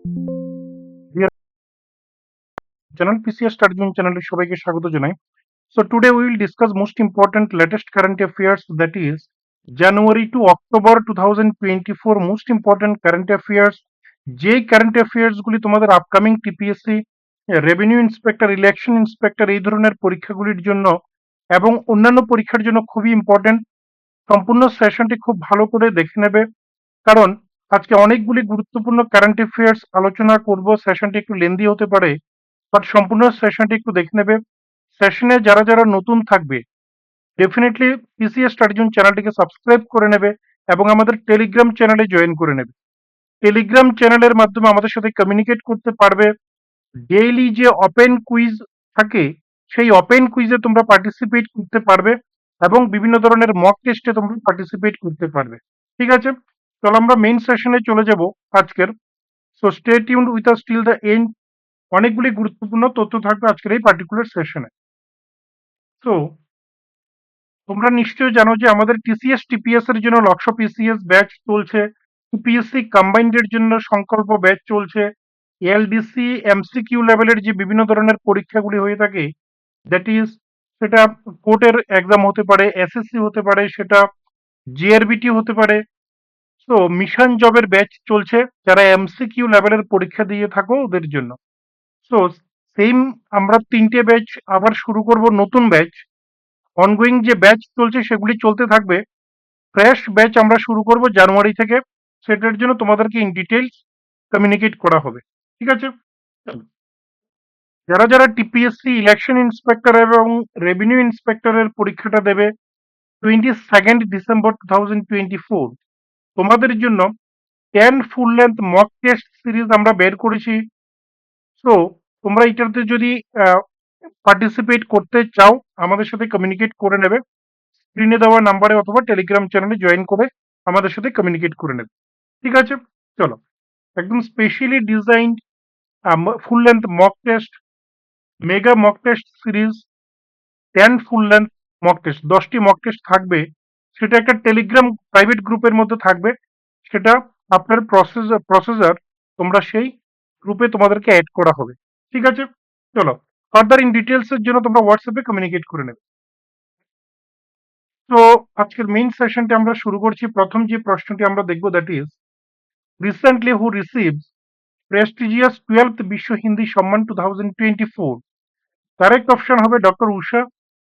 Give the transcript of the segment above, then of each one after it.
Dear channel PCS Study Zone channel সবাইকে স্বাগত জানাই। So today we will discuss most important latest current affairs, that is January to October 2024 most important current affairs, যে current affairs গুলি তোমাদের upcoming TPSC, revenue inspector, election inspector এই ধরনের পরীক্ষাগুলির জন্য এবং অন্যান্য পরীক্ষার জন্য খুবই ইম্পর্টেন্ট। সম্পূর্ণ সেশনটি খুব ভালো করে দেখে নেবে, কারণ আজকে অনেকগুলি গুরুত্বপূর্ণ কারেন্ট অ্যাফেয়ার্স আলোচনা করব। সেশনটি একটু লেন্দি হতে পারে, বাট সম্পূর্ণ সেশনটি একটু দেখে নেবে। সেশনে যারা যারা নতুন থাকবে ডেফিনেটলি পিসিএস স্টাডি জোন চ্যানেলটিকে সাবস্ক্রাইব করে নেবে এবং আমাদের টেলিগ্রাম চ্যানেলে জয়েন করে নেবে। টেলিগ্রাম চ্যানেলের মাধ্যমে আমাদের সাথে কমিউনিকেট করতে পারবে। ডেইলি যে ওপেন কুইজ থাকে সেই ওপেন কুইজে তোমরা পার্টিসিপেট করতে পারবে এবং বিভিন্ন ধরনের মক টেস্টে তোমরা পার্টিসিপেট করতে পারবে। ঠিক আছে, চলো আমরা মেইন সেশনে চলে যাব আজকের। So stay tuned with us till the end. অনেকগুলি গুরুত্বপূর্ণ তথ্য থাকবে আজকের এই পার্টিকুলার সেশনে। সো তোমরা নিশ্চয়ই জানো যে আমাদের টিসিএস টিপিএস এর জন্য লক্ষ্য পিসিএস ব্যাচ চলছে, টিপিএসসি কম্বাইন্ডের জন্য সংকল্প ব্যাচ চলছে, এলডিসি এমসিকিউ লেভেলের যে বিভিন্ন ধরনের পরীক্ষাগুলি হয়ে থাকে, দ্যাট ইজ সেটা কোর্টের এক্সাম হতে পারে, এসএসসি হতে পারে, সেটা জিআরবিটি হতে পারে। সো মিশন জবের ব্যাচ চলছে, যারা এমসিকিউ লেভেলের পরীক্ষা দিয়ে থাকো ওদের জন্য। সো সেম আমরা 3টে ব্যাচ আবার শুরু করব, নতুন ব্যাচ। অনগোয়িং যে ব্যাচ চলছে সেগুলি চলতে থাকবে। ফ্রেশ ব্যাচ আমরা শুরু করব জানুয়ারি থেকে, সেটার জন্য তোমাদেরকে ইন ডিটেইলস কমিউনিকেট করা হবে। ঠিক আছে, যারা যারা টিপিএসসি ইলেকশন ইন্সপেক্টর এবং রেভিনিউ ইন্সপেক্টরের পরীক্ষাটা দেবে 22 ডিসেম্বর 2024, তোমাদের জন্য 10 full length mock test series আমরা বের করেছি। সো তোমরা এটাতে যদি পার্টিসিপেট করতে চাও আমাদের সাথে কমিউনিকেট করে নেবে, স্ক্রিনে দেওয়া নাম্বারে অথবা টেলিগ্রাম চ্যানেলে জয়েন করে আমাদের সাথে কমিউনিকেট করে নেবে। ঠিক আছে, চলো একদম specially designed full length mock test, mega mock test series, 10 full length mock test, 10টি মক টেস্ট থাকবে। সেটা একটা টেলিগ্রাম প্রাইভেট গ্রুপের মধ্যে থাকবে, সেটা আপনার প্রসেসর তোমরা সেই গ্রুপে তোমাদেরকে অ্যাড করা হবে। ঠিক আছে, চলো ফার্দার ইন ডিটেলস এর জন্য তোমরা হোয়াটসঅ্যাপে কমিউনিকেট করে নেবে। তো আজকের মেইন সেশনটি আমরা শুরু করছি। প্রথম যে প্রশ্নটি আমরা দেখব, that is recently who receives prestigious 12th বিশ্ব হিন্দি সম্মান 2024? কারেক্ট অপশন হবে doctor Usha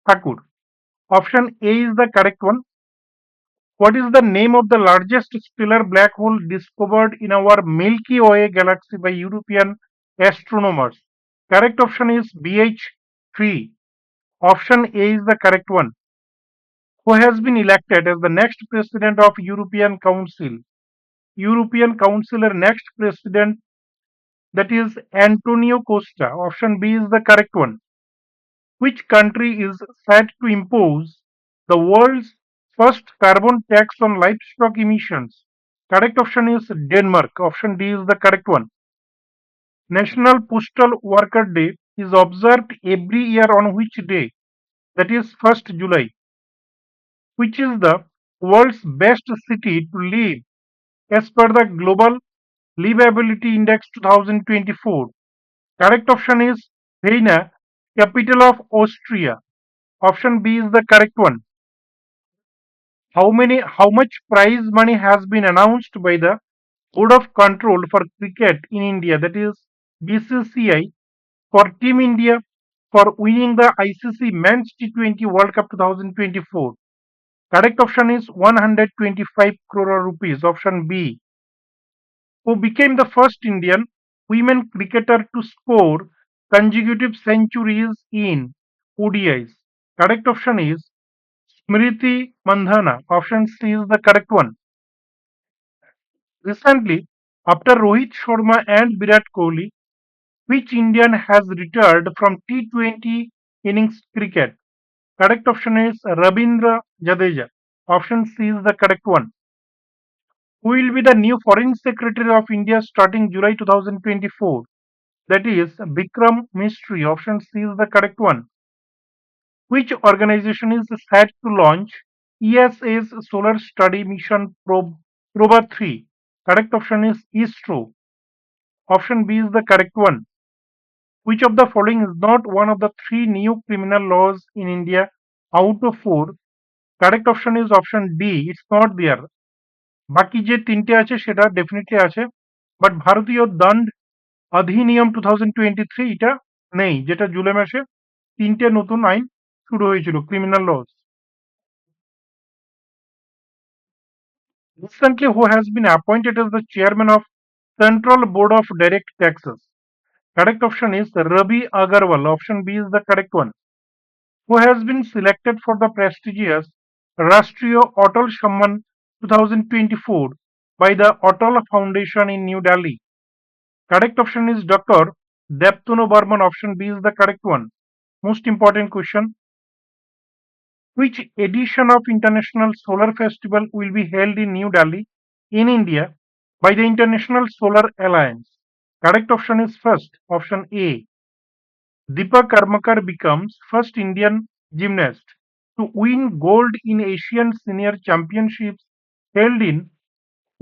Thakur. Option A is the correct one. What is the name of the largest stellar black hole discovered in our Milky Way galaxy by European astronomers? Correct option is BH3. Option A is the correct one. Who has been elected as the next president of European Council? European Council next president, that is Antonio Costa. Option B is the correct one. Which country is set to impose the world's first carbon tax on livestock emissions? Correct option is Denmark. Option D is the correct one. National Postal Worker Day is observed every year on which day? That is 1st July. Which is the world's best city to live as per the Global Livability Index 2024? Correct option is Vienna, capital of Austria. Option B is the correct one. How much prize money has been announced by the Board of Control for Cricket in India, that is BCCI, for Team India for winning the ICC Men's T20 World Cup 2024? Correct option is 125 crore rupees. Option B. Who became the first Indian women cricketer to score consecutive centuries in ODIs? Correct option is Smriti Mandhana. Option C is the correct one. Recently, after Rohit Sharma and Virat Kohli, which Indian has retired from T20 innings cricket? Correct option is Rabindra Jadeja. Option C is the correct one. Who will be the new Foreign Secretary of India starting July 2024? That is Vikram Mistry. Option C is the correct one. Which organization is set to launch ESA's Solar Study Mission Proba 3? Correct option is ISRO. Option B is the correct one. Which of the following is not one of the three new criminal laws in India out of four? Correct option is option D. It's not there. বাকি যে তিনটে আছে সেটা definitely আছে, but ভারতীয় দণ্ড অধিনিয়ম 2023 এটা নেই, যেটা জুলাই মাসে তিনটে নতুন আইন শুরু হয়েছিল criminal laws. Recently, who has been appointed as the chairman of Central Board of Direct Taxes? Correct option is Ravi Agarwal. Option B is the correct one. Who has been selected for the prestigious Rashtriya Atal Samman 2024 by the Atal Foundation in New Delhi? Correct option is Dr. Deptano Barman. Option B is the correct one. Most important question. Which edition of International Solar Festival will be held in New Delhi, in India, by the International Solar Alliance? Correct option is first, option A. Deepak Karmakar becomes first Indian gymnast to win gold in Asian Senior Championships held in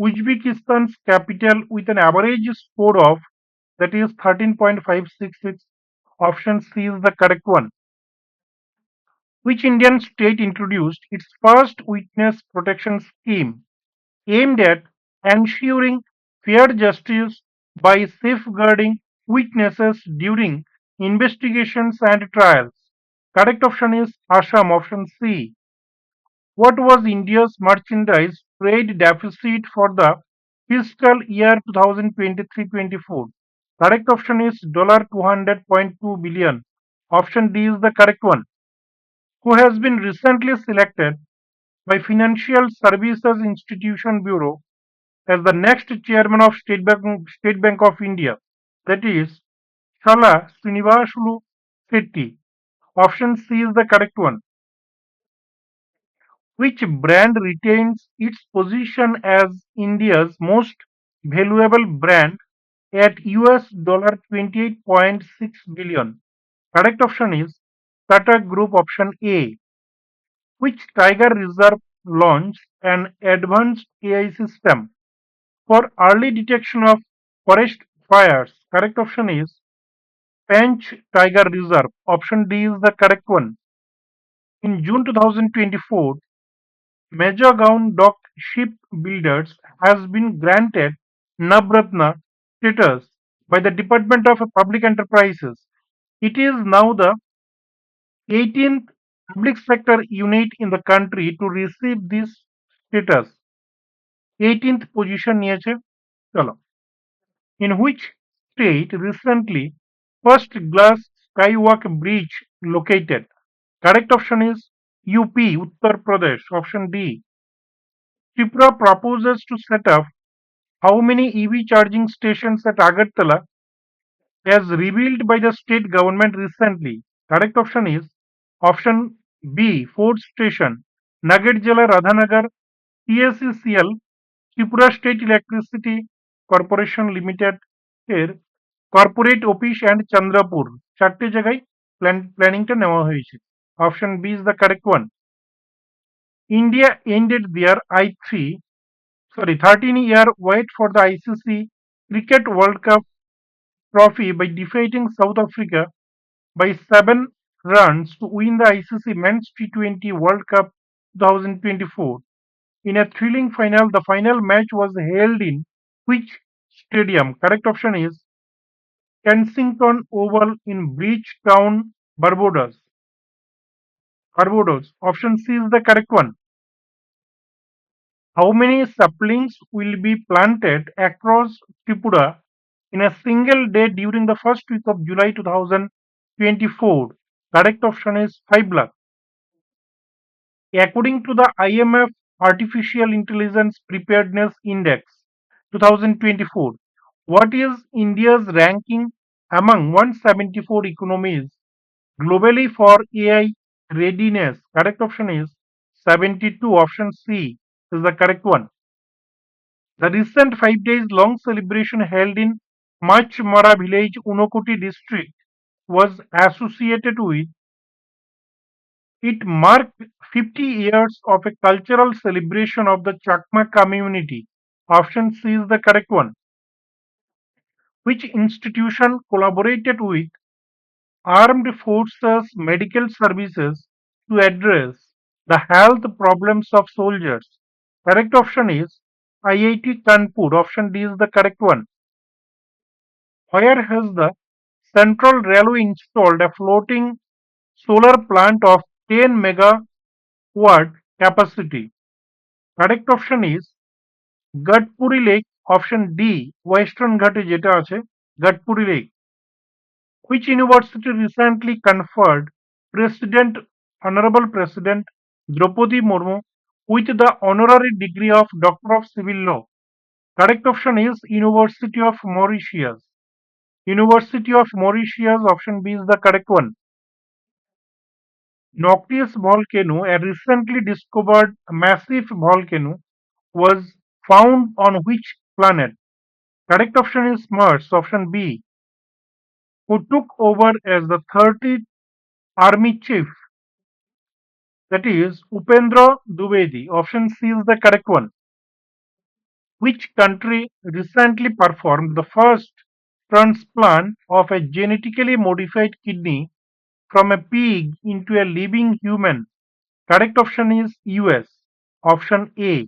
Uzbekistan's capital with an average score of, that is 13.566. Option C is the correct one. Which Indian state introduced its first witness protection scheme aimed at ensuring fair justice by safeguarding witnesses during investigations and trials? Correct option is Assam. Option C. What was India's merchandise trade deficit for the fiscal year 2023-24? Correct option is $200.2 billion. Option D is the correct one. Who has been recently selected by Financial Services Institution Bureau as the next chairman of State Bank of India, that is Shala Srinivasulu Shetty. Option C is the correct one. Which brand retains its position as India's most valuable brand at $28.6 billion? Correct option is Tata Group. Option A. Which tiger reserve launched an advanced AI system for early detection of forest fires? Correct option is Panch Tiger Reserve. Option D is the correct one. In June 2024, Mazagon Dock Shipbuilders has been granted Navratna status by the Department of Public Enterprises. It is now the 18th public sector unit in the country to receive this status. 18th position নিয়েছে। চলো, in which state recently first glass skywalk bridge located? Correct option is UP, Uttar Pradesh. Option D. Tripura proposes to set up how many EV charging stations at Agartala as revealed by the state government recently? Correct option is option B, 4 station, Nugget Jala Radhanagar, TSCCL, Tripura State Electricity Corporation Limited এর corporate office and Chandrapur, চারটে জায়গায় প্ল্যানিংটা নেওয়া হয়েছে। Option B is the correct one. India ended their 13-year wait for the ICC Cricket World Cup trophy by defeating South Africa by 7 runs to win the ICC Men's T20 World Cup 2024. In a thrilling final, the final match was held in which stadium? Correct option is Kensington Oval in Bridgetown, Barbados. Option C is the correct one. How many saplings will be planted across Tripura in a single day during the first week of July 2024? Correct option is 5 lakh. According to the IMF Artificial Intelligence Preparedness Index 2024, what is India's ranking among 174 economies globally for AI readiness? Correct option is 72. Option C is the correct one. The recent 5 days long celebration held in Machmara village, Unakoti district, was associated with it marked 50 years of a cultural celebration of the Chakma community. Option C is the correct one. Which institution collaborated with armed forces medical services to address the health problems of soldiers? Correct option is IIT Kanpur. Option D is the correct one. Where has the Central Railway installed a floating solar plant of 10 megawatt capacity? Correct option is Gatpuri Lake. Option D Western ঘাটে যেটা আছে Gatpuri Lake. Which university recently conferred President Honorable President Draupadi Murmu with the honorary degree of Doctor of Civil Law? Correct option is University of Mauritius. University of Mauritius. Option B is the correct one. Noctis volcano, a recently discovered massive volcano, was found on which planet? Correct option is Mars. Option B. Who took over as the 30th Army Chief? That is Upendra Dwivedi. Option C is the correct one. Which country recently performed the first transplant of a genetically modified kidney from a pig into a living human? Correct option is US. Option A.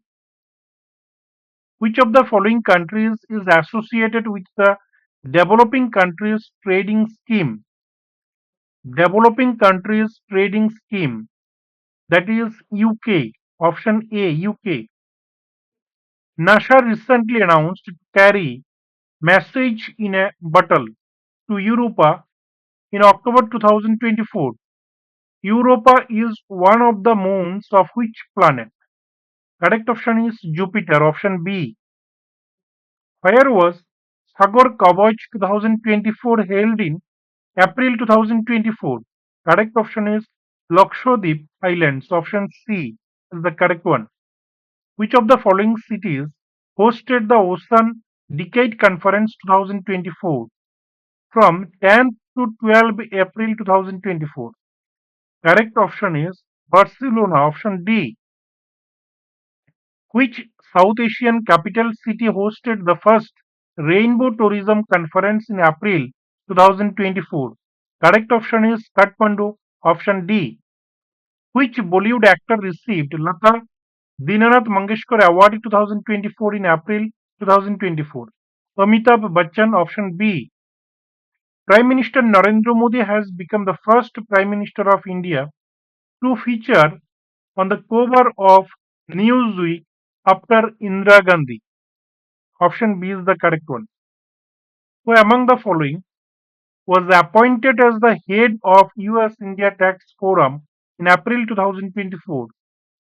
Which of the following countries is associated with the Developing Countries Trading Scheme? Developing Countries Trading Scheme. That is UK. Option A, UK. NASA recently announced to carry message in a bottle to Europa in October 2024. Europa is one of the moons of which planet? Correct option is Jupiter. Option B. Where was Sagar Kavach 2024 held in April 2024? Correct option is Lakshadweep Islands. Option C is the correct one. Which of the following cities hosted the Ocean Decade Conference 2024 from 10th to 12th April 2024? Correct option is Barcelona. Option D. Which South Asian capital city hosted the first Rainbow Tourism Conference in April 2024? Correct option is Kathmandu. Option D. Which Bollywood actor received Lata Dinanath Mangeshkar Award in 2024 in April 2024? Amitabh Bachchan. Option B. Prime Minister Narendra Modi has become the first Prime Minister of India to feature on the cover of Newsweek after Indira Gandhi. Option B is the correct one. Who among the following was appointed as the head of US India Tax Forum in April 2024?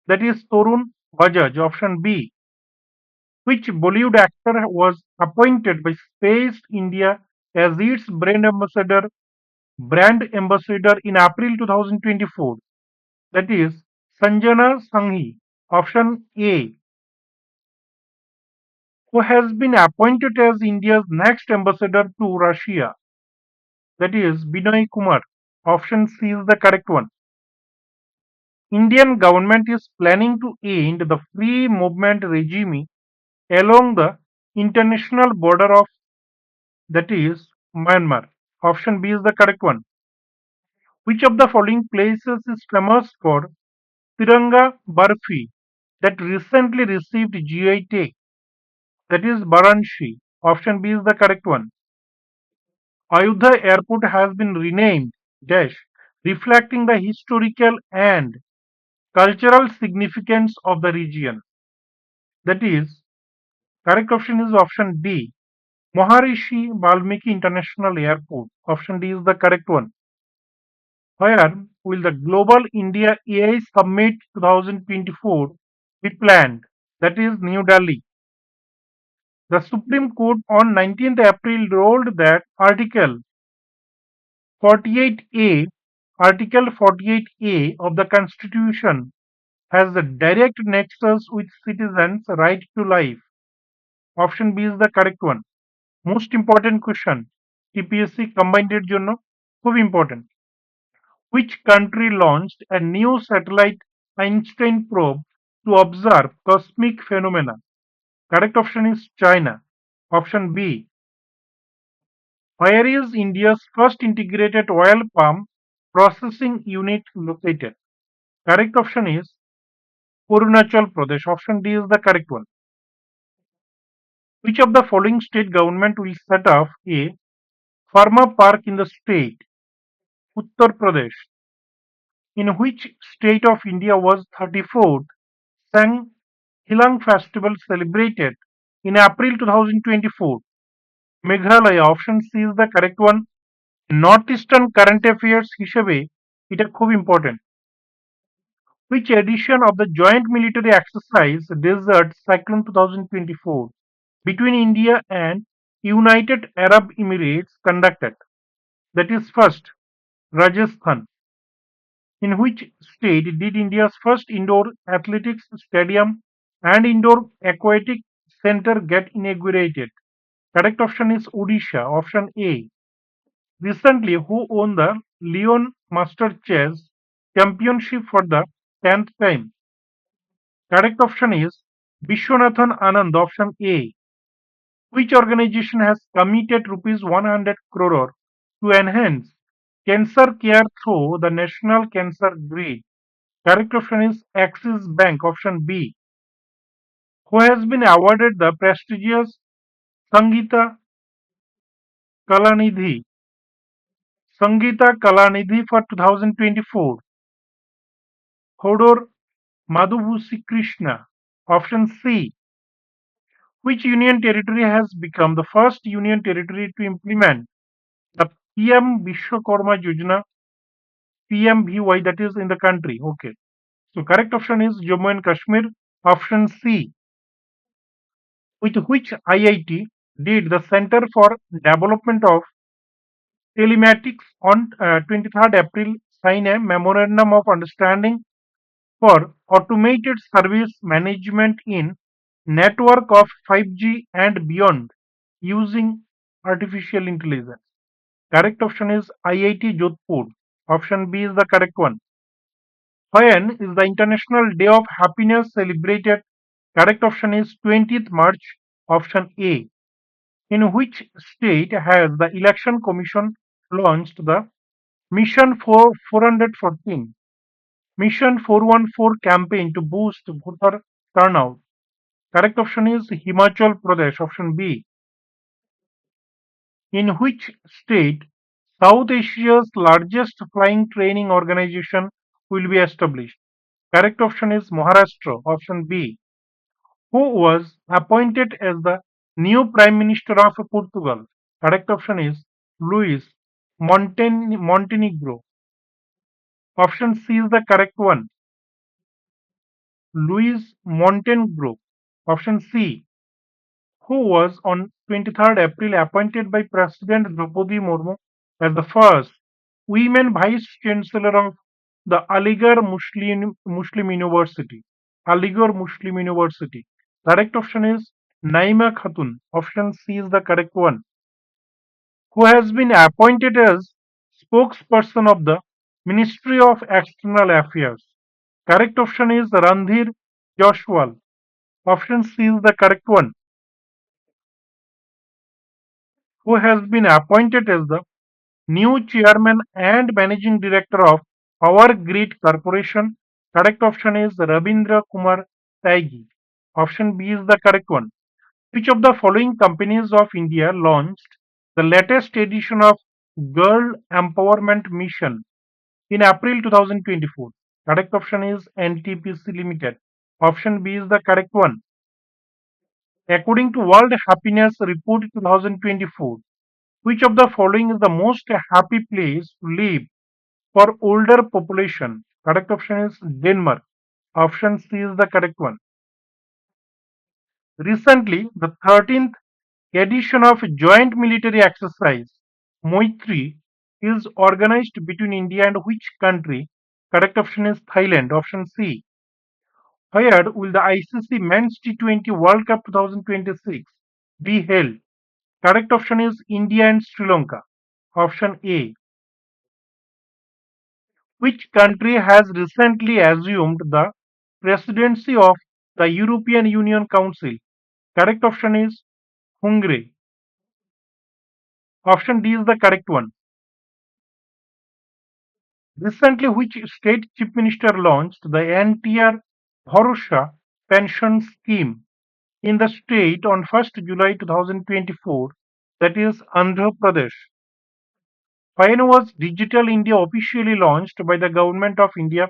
That is Torun Bajaj. Option B. Which Bollywood actor was appointed by Space India as its brand ambassador in April 2024? That is Sanjana Sanghi. Option A. Who has been appointed as India's next ambassador to Russia? That is Binoy Kumar. Option C is the correct one. Indian government is planning to end the free movement regime along the international border of, that is Myanmar. Option B is the correct one. Which of the following places is famous for Tiranga Barfi that recently received GI tag? That is Varanasi. Option B is the correct one. Ayodhya Airport has been renamed dash, reflecting the historical and cultural significance of the region. That is, correct option is option D, Maharishi Valmiki International Airport. Option D is the correct one. Where will the Global India AI Summit 2024 be planned? That is New Delhi. The Supreme Court on 19th April ruled that Article 48A Article 48A of the Constitution has a direct nexus with citizens' right to life. Option B is the correct one. Most important question TPSC combined এর জন্য খুব important. Which country launched a new satellite Einstein probe to observe cosmic phenomena? Correct option is China. Option B. Where is India's first integrated oil palm processing unit located? Correct option is Arunachal Pradesh. Option D is the correct one. Which of the following state government will set up a pharma park in the state? Uttar Pradesh. In which state of India was 34th Sang Hilang festival celebrated in April 2024? Meghalaya. Option C is the correct one. North eastern current affairs হিসেবে এটা খুব important. Which edition of the joint military exercise Desert Cyclone 2024 between India and United Arab Emirates conducted? That is first Rajasthan. In which state did India's first indoor athletics stadium and indoor aquatic center get inaugurated? Correct option is Odisha. Option A. Recently, who won the Lyon Master Chess Championship for the 10th time? Correct option is Vishwanathan Anand. Option A. Which organization has committed rupees 100 crore to enhance cancer care through the National Cancer Grid? Correct option is Axis Bank. Option B. Who has been awarded the prestigious Sangeeta Kalanidhi for 2024? Hodor Madhubusi Krishna. Option C. Which union territory has become the first union territory to implement the PM Vishwakarma Yojana PMVY, that is in the country? Okay. So correct option is Jammu and Kashmir. Option C. With which IIT did the Center for Development of Telematics on 23rd April sign a memorandum of understanding for automated service management in network of 5G and beyond using artificial intelligence? Correct option is IIT Jodhpur. Option B is the correct one. When is the International Day of Happiness celebrated? Correct option is 20th March. Option A. In which state has the Election Commission launched the Mission 414 Mission 414 campaign to boost voter turnout? Correct option is Himachal Pradesh. Option B. In which state South Asia's largest flying training organization will be established? Correct option is Maharashtra. Option B. Who was appointed as the new Prime Minister of Portugal? Correct option is Luis Montenegro. Option C is the correct one. Luis Montenegro. Option C. Who was on 23rd April appointed by President Draupadi Murmu as the first women Vice Chancellor of the Aligarh Muslim University. Aligarh Muslim University. Correct option is Naima Khatun. Option C is the correct one. Who has been appointed as spokesperson of the Ministry of External Affairs? Correct option is Randhir Joshwal. Option C is the correct one. Who has been appointed as the new chairman and managing director of Power Grid Corporation? Correct option is Rabindra Kumar Taigi. Option B is the correct one. Which of the following companies of India launched the latest edition of Girl Empowerment Mission in April 2024? Correct option is NTPC Limited. Option B is the correct one. According to World Happiness Report 2024, which of the following is the most happy place to live for older population? Correct option is Denmark. Option C is the correct one. Recently, the 13th edition of Joint Military Exercise Moitri is organized between India and which country? Correct option is Thailand. Option C. Where will the ICC Men's T20 World Cup 2026 be held? Correct option is India and Sri Lanka. Option A. Which country has recently assumed the presidency of the European Union Council? Correct option is Hungary. Option D is the correct one. Recently, which state chief minister launched the NTR Bharosha pension scheme in the state on 1st July 2024? That is Andhra Pradesh. When was Digital India officially launched by the Government of India?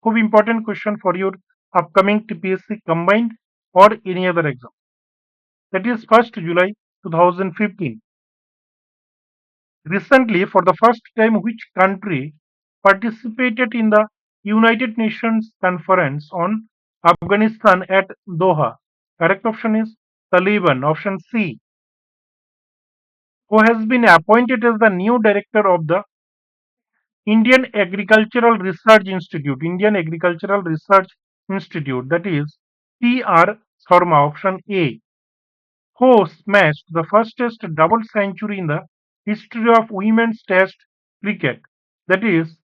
खूब important question for your upcoming TPSC combined or any other exam. That is 1st July 2015. Recently, for the first time, which country participated in the United Nations Conference on Afghanistan at Doha? Correct option is Taliban. Option C. Who has been appointed as the new director of the Indian Agricultural Research Institute? Indian Agricultural Research Institute. That is T.R. Sharma. Option A. Who smashed the fastest double century in the history of women's test cricket? That is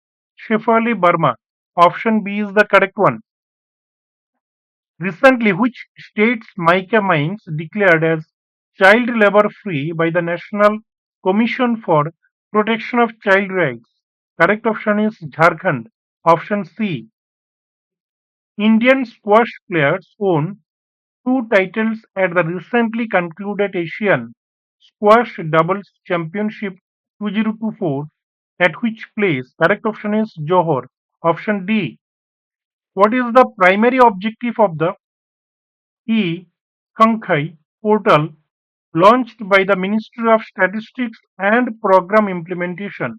Shefali Burma. Option B is the correct one. Recently, which state's mica mines declared as child labor free by the National Commission for Protection of Child Rights? Correct option is Jharkhand. Option C. Indian squash players won two titles at the recently concluded Asian Squash Doubles Championship 2024 at which place? Correct option is Johor. Option D. What is the primary objective of the e-Kankhai portal launched by the Ministry of Statistics and Program Implementation?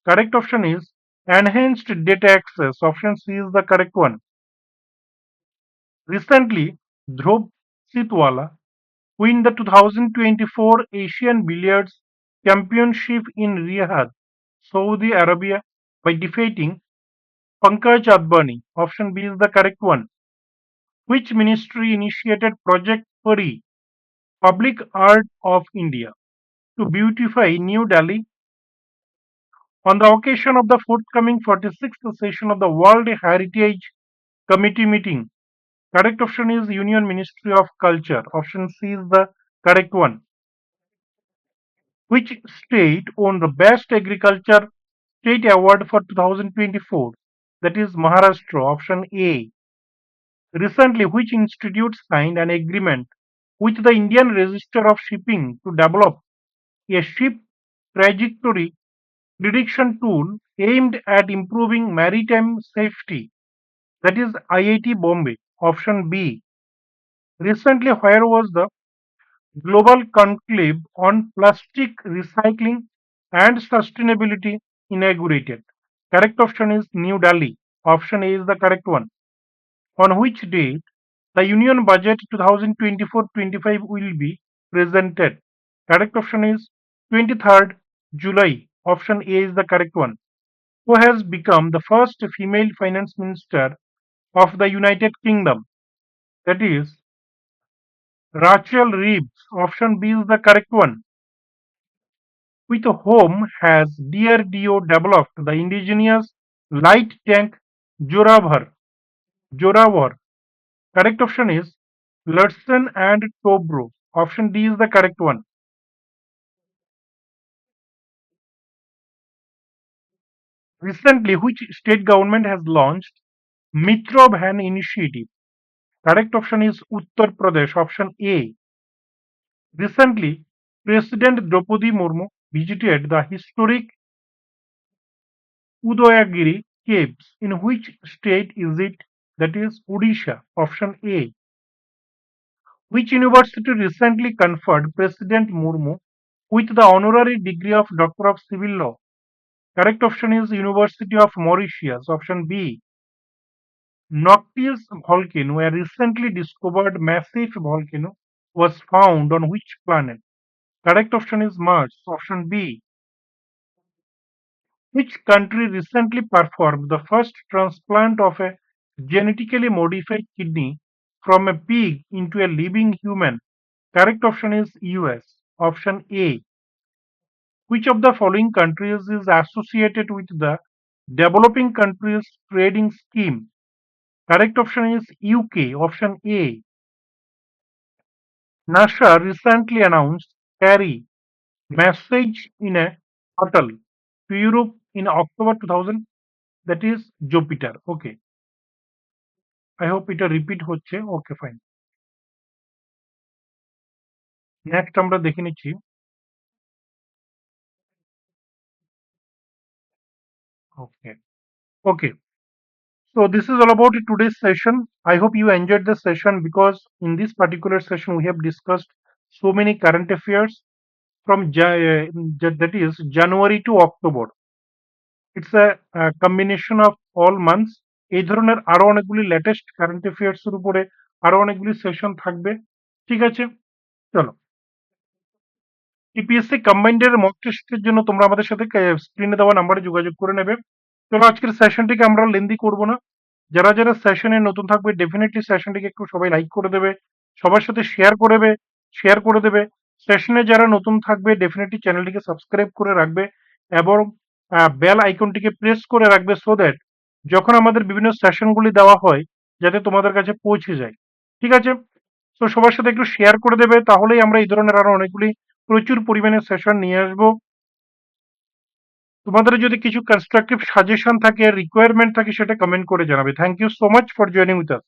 Correct option is enhanced data access. Option C is the correct one. Recently, Dhruv Sitwala win the 2024 Asian Billiards Championship in Riyadh, Saudi Arabia by defeating Pankaj Advani. Option B is the correct one. Which ministry initiated Project Pari, Public Art of India, to beautify New Delhi on the occasion of the forthcoming 46th session of the World Heritage Committee meeting? Correct option is Union Ministry of Culture. Option C is the correct one. Which state won the Best Agriculture State Award for 2024? That is Maharashtra. Option A. Recently, which institute signed an agreement with the Indian Register of Shipping to develop a ship trajectory prediction tool aimed at improving maritime safety? That is IIT Bombay. Option B. Recently, where was the Global Conclave on Plastic Recycling and Sustainability inaugurated? Correct option is New Delhi. Option A is the correct one. On which date the Union Budget 2024-25 will be presented? Correct option is 23rd July. Option A is the correct one. Who has become the first female finance minister of the United Kingdom? That is Rachel Reeves. Option B is the correct one. With whom has DRDO developed the indigenous light tank Joravar? Joravar. Correct option is Ludson and Tobro. Option D is the correct one. Recently, which state government has launched Metro Van initiative? Correct option is Uttar Pradesh. Option A. Recently, President Draupadi Murmu visited the historic Udayagiri caves. In which state is it? That is Odisha. Option A. Which university recently conferred President Murmu with the honorary degree of Doctor of Civil Law? Correct option is University of Mauritius. Option B. Noctis volcano, a recently discovered massive volcano, was found on which planet? Correct option is Mars. Option B. Which country recently performed the first transplant of a genetically modified kidney from a pig into a living human? Correct option is US. Option A. Which of the following countries is associated with the Developing Countries Trading Scheme? Correct option is UK. Option A. NASA recently announced Carrie, message in a hotel to Europe in October 2000, that is Jupiter. Okay, I hope এটা repeat হচ্ছে। Okay fine, next আমরা দেখে নিচ্ছি। ওকে ওকে, so this is all about today's session. I hope you enjoyed the session because in this particular session we have discussed so many current affairs from that is January to October. It's a combination of all months. এই ধরনের আরো অনেকগুলি latest current affairs এর উপরে আরো অনেকগুলি session থাকবে। ঠিক আছে, চলো। টিপিএসসি কম্বাইন্ড এর মক টেস্টের জন্য তোমরা আমাদের সাথে স্ক্রিনে দেওয়া নাম্বারে যোগাযোগ করে নেবে। চলো আজকের সেশনটিকে আমরা লেন্দি করব না। যারা যারা সেশনে নতুন থাকবে ডেফিনেটলি সেশনটিকে একটু সবাই লাইক করে দেবে, সবার সাথে শেয়ার করে দেবে। সেশনে যারা নতুন থাকবে ডেফিনেটলি চ্যানেলটিকে সাবস্ক্রাইব করে রাখবে এবং বেল আইকনটিকে প্রেস করে রাখবে সো দ্যাট যখন আমাদের বিভিন্ন সেশনগুলি দেওয়া হয় যাতে তোমাদের কাছে পৌঁছে যায়। ঠিক আছে, তো সবার সাথে একটু শেয়ার করে দেবে, তাহলেই আমরা এই ধরনের আরো অনেকগুলি প্রচুর পরিমাণে সেশন নিয়ে আসবো। তোমাদের যদি কিছু কনস্ট্রাকটিভ সাজেশন থাকে, রিকোয়ারমেন্ট থাকে, সেটা কমেন্ট করে জানাবে। Thank you so much for joining with us.